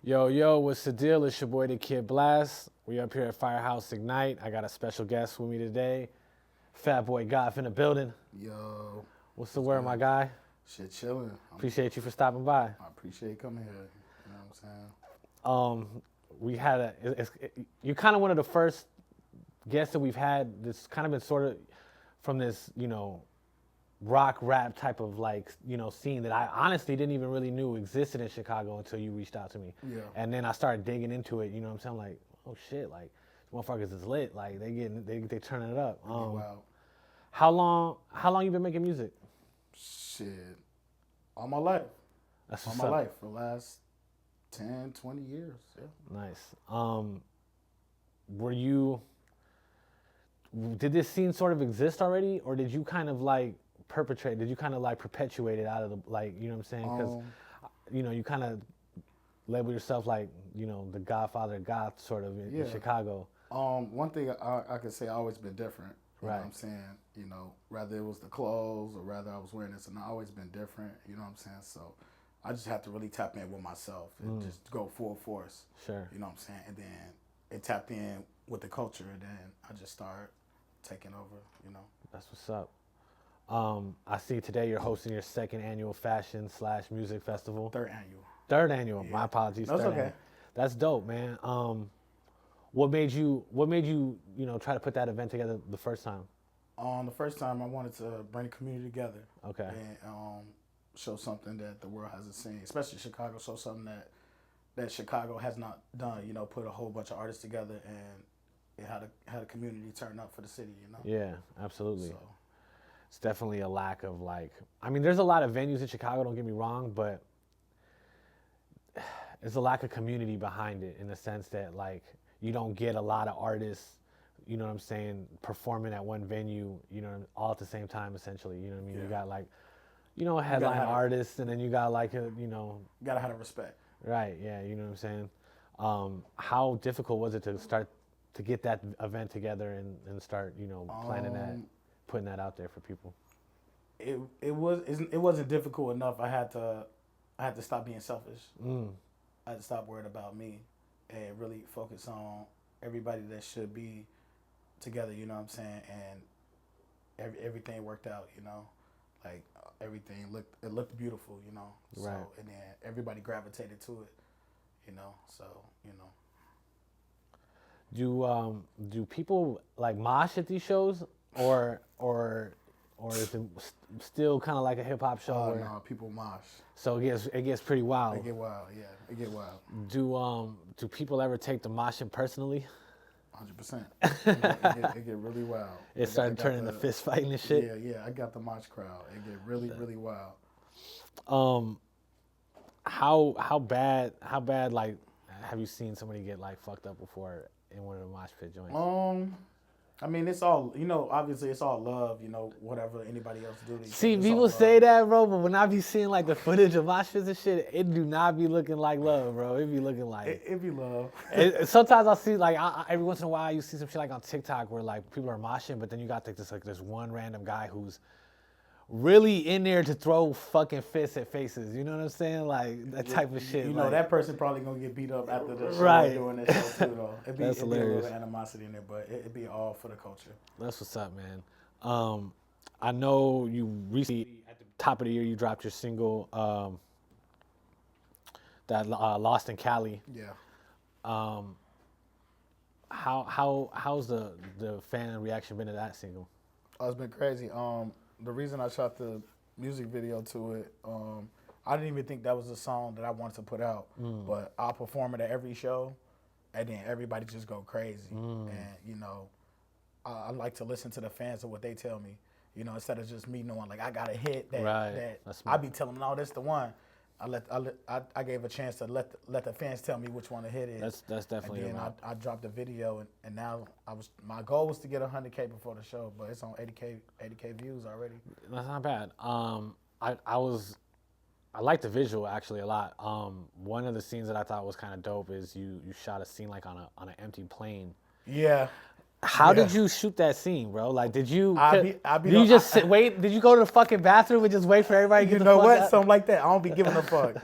Yo, what's the deal? It's your boy, the Kid Blast. We up here at Firehouse Ignite. I got a special guest with me today, Fat Boy Goth in the building. Yo. What's the word, my guy? Shit chilling. Appreciate you for stopping by. I appreciate coming here. You know what I'm saying? We had you're kind of one of the first guests that we've had that's kind of been sort of from this, rock rap type of scene that I honestly didn't even really knew existed in Chicago until you reached out to me. Yeah. And then I started digging into it, you know what I'm saying? Like, oh shit, like motherfuckers is lit. Like they turning it up. Wow. How long you been making music? Shit. All my life. That's All what's my up. life. For the last 10, 20 years. Yeah. Nice. Did this scene sort of exist already, or did you kind of perpetuate it out of the, you know what I'm saying? Because, you kind of label yourself the Godfather of Goth sort of in Chicago. One thing I could say, I always been different. You know Right. what I'm saying? Rather it was the clothes or rather I was wearing this, and I always been different. You know what I'm saying? So I just have to really tap in with myself and just go full force. Sure. You know what I'm saying? And then it tapped in with the culture, and then I just started taking over, That's what's up. I see today you're hosting your second annual fashion/music festival. Third annual. Third annual. Yeah. My apologies. No, it's Third okay. annual. That's dope, man. What made you try to put that event together the first time? The first time I wanted to bring the community together. Okay. And show something that the world hasn't seen, especially Chicago. Show something that Chicago has not done. Put a whole bunch of artists together and it had a community turn up for the city. Yeah, absolutely. So. It's definitely a lack of there's a lot of venues in Chicago, don't get me wrong, but there's a lack of community behind it in the sense that you don't get a lot of artists, you know what I'm saying, performing at one venue, all at the same time essentially, you know what I mean? Yeah. You got a headline artists and then you got Gotta have the respect. Right, yeah, you know what I'm saying? How difficult was it to get that event together and start, planning that, putting that out there for people? It wasn't difficult enough. I had to stop being selfish. I had to stop worrying about me and really focus on everybody that should be together. You know what I'm saying? And everything worked out. Everything looked beautiful. So, right. And then everybody gravitated to it. So. Do people mosh at these shows, or is it still kind of like a hip hop show? No, people mosh. So it gets pretty wild. It get wild, yeah. It get wild. Do people ever take the moshing personally? 100%. It get really wild. It started turning into fist fighting and shit. Yeah. I got the mosh crowd. It get really wild. How bad have you seen somebody get fucked up before in one of the mosh pit joints? I mean, it's all, obviously it's all love, whatever anybody else do. See, people say that, bro, but when I be seeing the footage of mosh pits and shit, it do not be looking like love, bro. It be looking like... It be love. Sometimes I'll see, every once in a while, you see some shit on TikTok where people are moshing, but then you got this one random guy who's really in there to throw fucking fists at faces. You know what I'm saying? That type of shit. That person probably gonna get beat up after the show. Right. Doing that show too, though. It'd be a little animosity in there, but it'd be all for the culture. That's what's up, man. I know you recently, at the top of the year, you dropped your single, that Lost in Cali. Yeah. How's the fan reaction been to that single? Oh, it's been crazy. The reason I shot the music video to it, I didn't even think that was a song that I wanted to put out, but I'll perform it at every show, and then everybody just go crazy. And, I like to listen to the fans of what they tell me, instead of just me knowing, I got a hit that I be telling them, no, that's the one. I gave a chance to let the fans tell me which one the hit is. That's definitely. And then I dropped the video, and now my goal was to get 100K before the show, but it's on 80K views already. That's not bad. I like the visual actually a lot. One of the scenes that I thought was kind of dope is you shot a scene on an empty plane. Yeah. How did you shoot that scene, bro? Did you? Did you just wait? Did you go to the fucking bathroom and just wait for everybody to get the fuck out? Something like that. I don't be giving a fuck.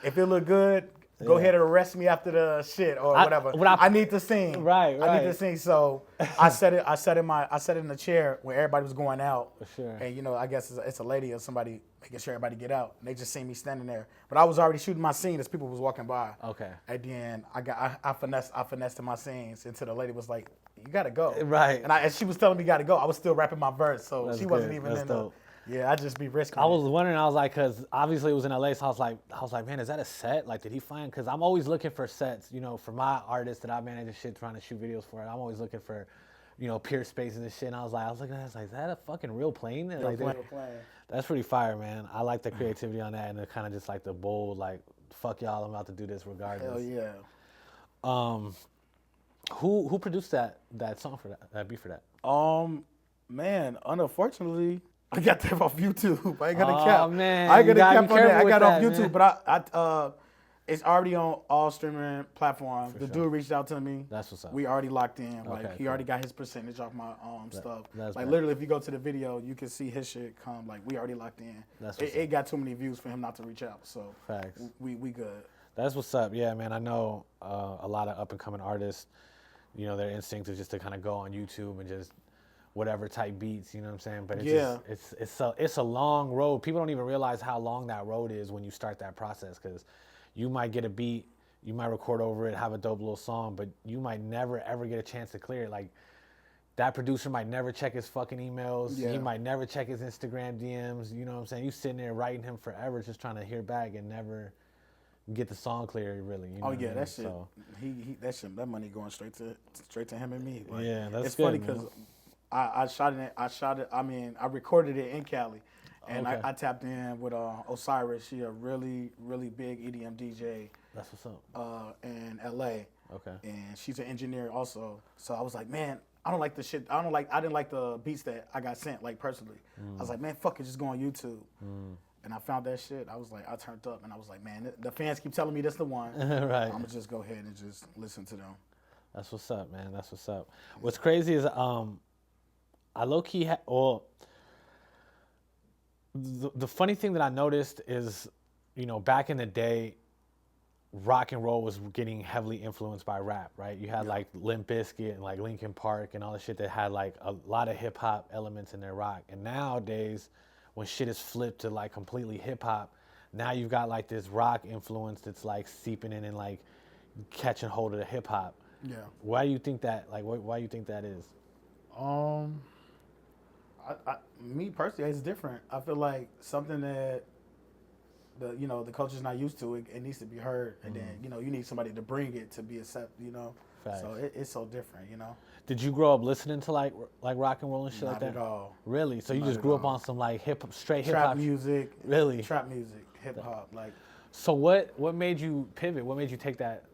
If it look good, Go ahead and arrest me after the shit or whatever. I need to sing. Right. I need to sing. So I sat in the chair where everybody was going out. For sure. And you know, I guess it's a lady or somebody making sure everybody get out. And they just seen me standing there. But I was already shooting my scene as people was walking by. Okay. And then I finessed my scenes until the lady was like, "You gotta go." Right. And she was telling me gotta go. I was still rapping my verse, so That's she wasn't good. even That's in dope. Yeah, I just be risking. I was wondering, I was like, because obviously it was in LA, so I was like, man, is that a set? Like, did he find? Because I'm always looking for sets, you know, for my artists that I manage and shit, trying to shoot videos for it. I'm always looking for, you know, peer spaces and shit. And I was looking at it, I was like, is that a fucking real plane? And like, that's pretty fire, man. I like the creativity on that and the kind of just like the bold, like, fuck y'all, I'm about to do this regardless. Hell yeah. Who produced that song for that beat for that? Man, unfortunately, I got that off YouTube. I ain't gonna cap. Oh man, I ain't gonna cap on that. I got that, off YouTube, man. but I it's already on all streaming platforms. The dude reached out to me. That's what's up. We already locked in. Like Okay, he already got his percentage off my stuff. That's like bad. literally, if you go to the video, you can see his shit come. Like we already locked in. That's what's It got too many views for him not to reach out. So Facts. we good. That's what's up. Yeah, man. I know a lot of up and coming artists. You know, their instinct is just to kind of go on YouTube and just whatever type beats. You know what I'm saying? But it's a long road. People don't even realize how long that road is when you start that process, because you might get a beat, you might record over it, have a dope little song, but you might never ever get a chance to clear it. Like that producer might never check his fucking emails. Yeah. He might never check his Instagram DMs. You know what I'm saying? You sitting there writing him forever, just trying to hear back and never get the song clear, really. You know what I mean? That shit. So, That money going straight to him and me. Like, yeah, that's it's good, funny man. because I shot it. I mean, I recorded it in Cali, and Okay. I tapped in with Osiris. She a really big EDM DJ. That's what's up. In LA. Okay. And she's an engineer also. So I was like, man, I don't like the shit. I didn't like the beats that I got sent, like personally. I was like, man, fuck it, just go on YouTube. And I found that shit. I was like, I turned up and I was like, man, the fans keep telling me that's the one. Right. I'm gonna just go ahead and just listen to them. That's what's up, man. That's what's up. What's crazy is I low key the funny thing that I noticed is, you know, back in the day, rock and roll was getting heavily influenced by rap, right? You had like Limp Bizkit and like Linkin Park and all the shit that had like a lot of hip hop elements in their rock. And nowadays, when shit is flipped to like completely hip hop, now you've got like this rock influence that's like seeping in and like catching hold of the hip hop. Yeah. Why do you think that? Like, why do you think that is? Me personally, it's different. I feel like something that the culture's not used to, it needs to be heard, and then you need somebody to bring it to be accepted. Facts. So it's so different. Did you grow up listening to like rock and roll and shit like that? Not at all. Really? So you Not just at grew up all. on some like straight hip Trap hop music. Really? Trap music, hip hop, like. So what made you pivot? What made you take that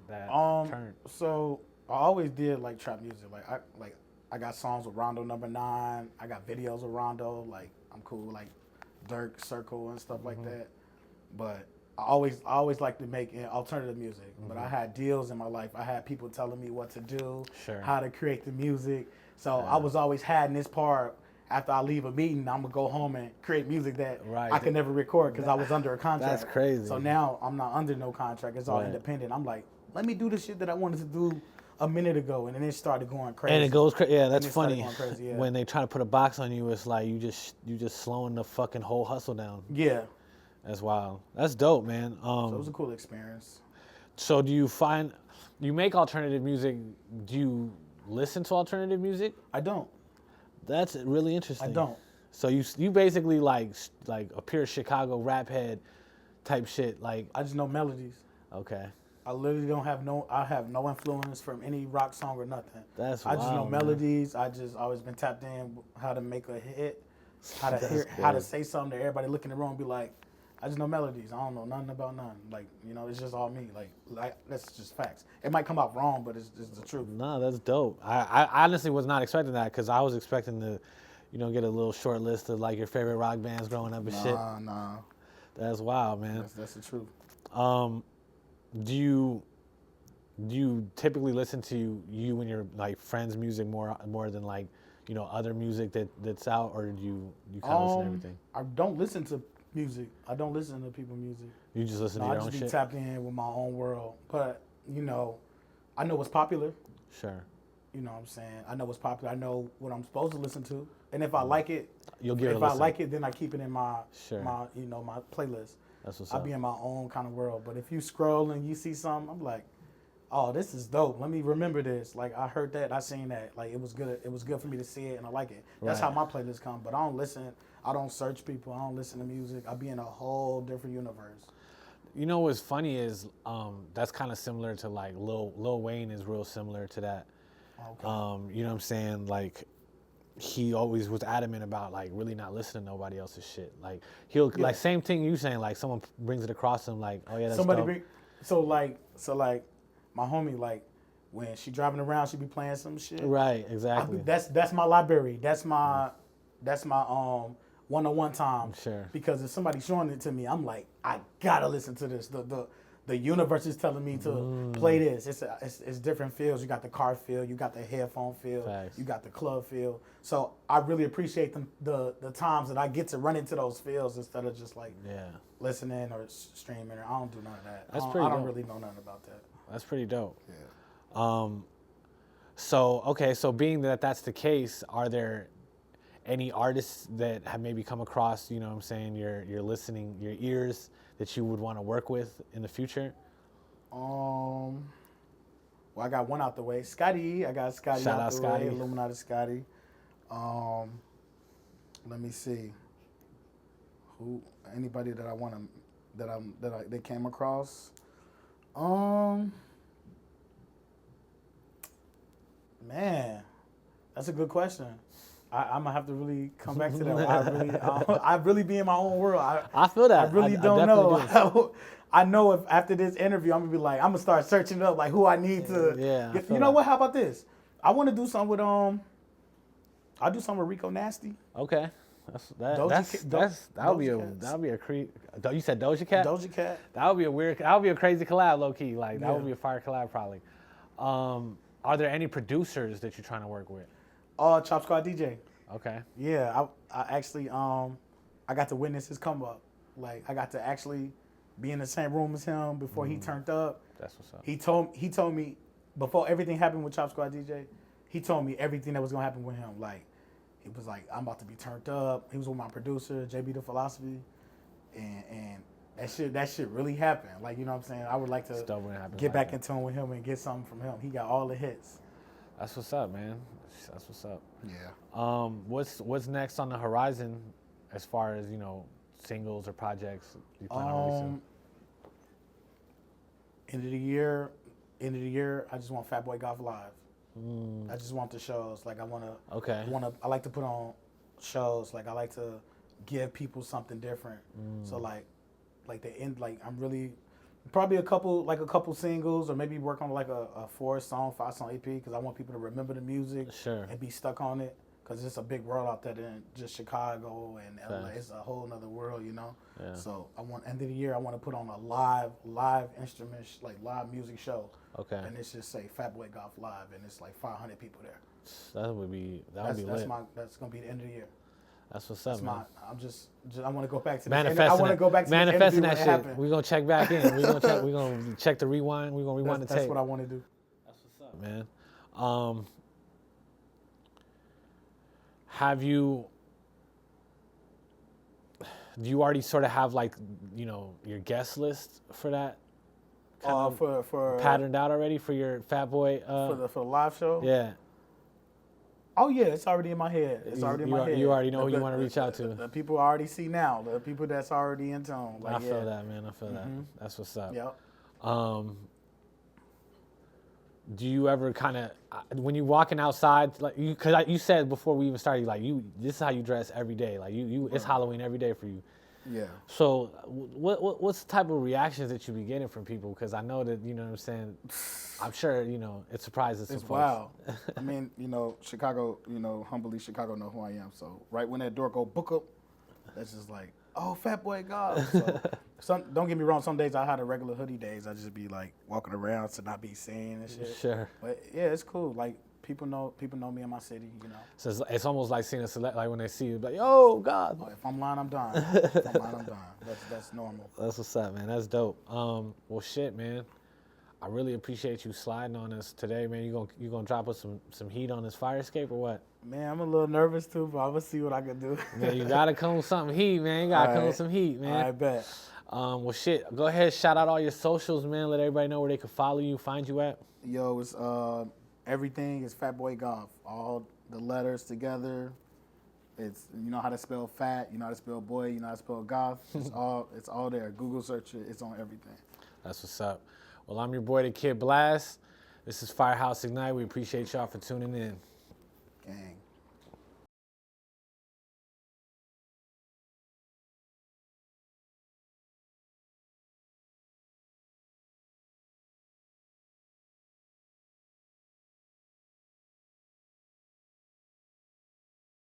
turn? So I always did like trap music. I got songs with Rondo Number 9. I got videos with Rondo. Like I'm cool, like Dirk Circle and stuff like that. But I always like to make alternative music. But I had deals in my life. I had people telling me what to do, how to create the music. So I was always had in this part. After I leave a meeting, I'm gonna go home and create music that I could never record because I was under a contract. That's crazy. So now I'm not under no contract. It's all independent. I'm like, let me do the shit that I wanted to do a minute ago, and then it started going crazy. And it goes crazy. Yeah, that's funny. Crazy, When they try to put a box on you, it's like you just slowing the fucking whole hustle down. Yeah. That's wild. That's dope, man. So it was a cool experience. So do you find you make alternative music? Do you listen to alternative music? I don't. That's really interesting. I don't. So you basically like a pure Chicago rap head type shit. Like I just know melodies. Okay. I literally I have no influence from any rock song or nothing. That's I just know wild, melodies. I just always been tapped in how to make a hit, how to say something that everybody look in the room and be like, I just know melodies. I don't know nothing about none. Like, it's just all me. Like that's just facts. It might come out wrong, but it's the truth. No, that's dope. I honestly was not expecting that because I was expecting to, get a little short list of like your favorite rock bands growing up and shit. Nah. That's wild, man. That's the truth. Do you typically listen to you and your like friends' music more than like other music that's out, or do you kind of listen to everything? I don't listen to music. I don't listen to people's music. You just listen No, to I your own just be shit? tapped in with my own world. But, you know, I know what's popular. Sure. You know what I'm saying? I know what's popular. I know what I'm supposed to listen to. And if I like it, You'll give it a if I listen. like it, then I keep it in my Sure. my playlist. That's what's I up. be in my own kind of world. But if you scroll and you see something, I'm like, oh, this is dope. Let me remember this. Like, I heard that, I seen that. Like, it was good. It was good for me to see it, and I like it. That's Right. how my playlist come. But I don't listen. I don't search people. I don't listen to music. I be in a whole different universe. You know what's funny is that's kind of similar to like Lil Wayne is real similar to that. Okay. You know what I'm saying? Like he always was adamant about like really not listening to nobody else's shit. Like he'll Yeah. like same thing you saying, like someone brings it across him like, oh yeah, that's Somebody dope. bring. So like, my homie, like, when she driving around, she be playing some shit. Right, exactly. That's my library. That's my one-on-one time. Sure. Because if somebody's showing it to me, I'm like, I gotta listen to this. The universe is telling me to play this. It's different feels. You got the car feel, you got the headphone feel, Facts. you got the club feel. So I really appreciate the times that I get to run into those feels instead of just like Yeah. listening or streaming. Or I don't do none of that. That's I pretty don't dope. really know nothing about that. That's pretty dope. Yeah. So being that that's the case, are there any artists that have maybe come across, you know what I'm saying, your ears that you would want to work with in the future? Well, I got one out the way. Scotty. I got Scotty Shout out out the Scotty. way. Illuminati Scotty. Let me see. Anybody that I want to they came across. Man, that's a good question. I'm gonna have to really come back to that. I really be in my own world. I feel that. I really don't definitely know. do. I know if after this interview, I'm gonna be like, I'm gonna start searching up like who I need to. Yeah, I get. feel You know that. what? How about this? I want to do something with I'll do something with Rico Nasty. Okay. That would be a you said Doja Cat? Doja Cat. That would be a crazy collab, low key. Like that Yeah. would be a fire collab probably. Are there any producers that you're trying to work with? Chop Squad DJ. Okay. Yeah, I actually I got to witness his come up. Like I got to actually be in the same room as him before he turned up. That's what's up. He told me before everything happened with Chop Squad DJ, he told me everything that was gonna happen with him. Like he was like, I'm about to be turned up. He was with my producer, JB The Philosophy, and that shit really happened. Like, you know what I'm saying? I would like to It's dope when it happens get like back that. in tune with him and get something from him. He got all the hits. That's what's up, man. That's what's up. Yeah. What's next on the horizon as far as, you know, singles or projects you plan on releasing? End of the year, I just want Fat Boy Goth live. I just want the shows. Like Okay. I like to put on shows. Like I like to give people something different. So like the end, like I'm really probably a couple singles or maybe work on like a 4-song, 5-song EP because I want people to remember the music Sure. and be stuck on it because it's a big world out there than just Chicago and LA. Thanks. It's a whole nother world, you know. Yeah. So I want end of the year I want to put on a live instrument like live music show. Okay. And it's just say Fat Boy Goth live and it's like 500 people there. That would be That's lit. that's gonna be the end of the year. That's what's up, That's man. I'm just I want to go back to Manifesting I want to go back to manifesting the that interview when it shit. happened. We're gonna check back in. We're gonna check the rewind. We're gonna rewind the tape. That's what I want to do. That's what's up, man. Do you already sort of have like, you know, your guest list for that? For Patterned out already for your Fat Boy? for the live show. Yeah. Oh yeah, it's already in my head. It's already in my head. You already know who you want to reach out to. The people I already see now. The people that's already in tune. Like, I feel that, man. I feel that. That's what's up. Yep. Do you ever kind of, when you're walking outside, like because you said before we even started, like this is how you dress every day. Like it's Halloween every day for you. Yeah. So what's the type of reactions that you be getting from people? Because I know that, you know what I'm saying, I'm sure, you know, it surprises some It's folks. wild. I mean, you know, Chicago, you know, humbly Chicago know who I am. So right when that door go book up, that's just like, oh, Fat Boy Goth. So don't get me wrong, some days I had a regular hoodie days. I just be like walking around to not be seen and shit. Sure. But yeah, it's cool. Like people know me in my city. You know. So it's almost like seeing a select, like when they see you, like, yo, God. If I'm lying, I'm dying. If I'm lying, I'm dying. That's normal. That's what's up, man. That's dope. Well, shit, man. I really appreciate you sliding on us today, man. You gonna drop us some heat on this fire escape or what? Man, I'm a little nervous too, but I'm gonna see what I can do. Man, you gotta come with something heat, man. You gotta come with some heat, man. I bet. Well, shit. Go ahead, shout out all your socials, man. Let everybody know where they can follow you, find you at. Yo, it's everything is Fat Boy Goth. All the letters together. It's, you know how to spell fat, you know how to spell boy, you know how to spell goth. It's all there. Google search it. It's on everything. That's what's up. Well, I'm your boy, the Kid Blast. This is Firehouse Ignite. We appreciate y'all for tuning in. Gang.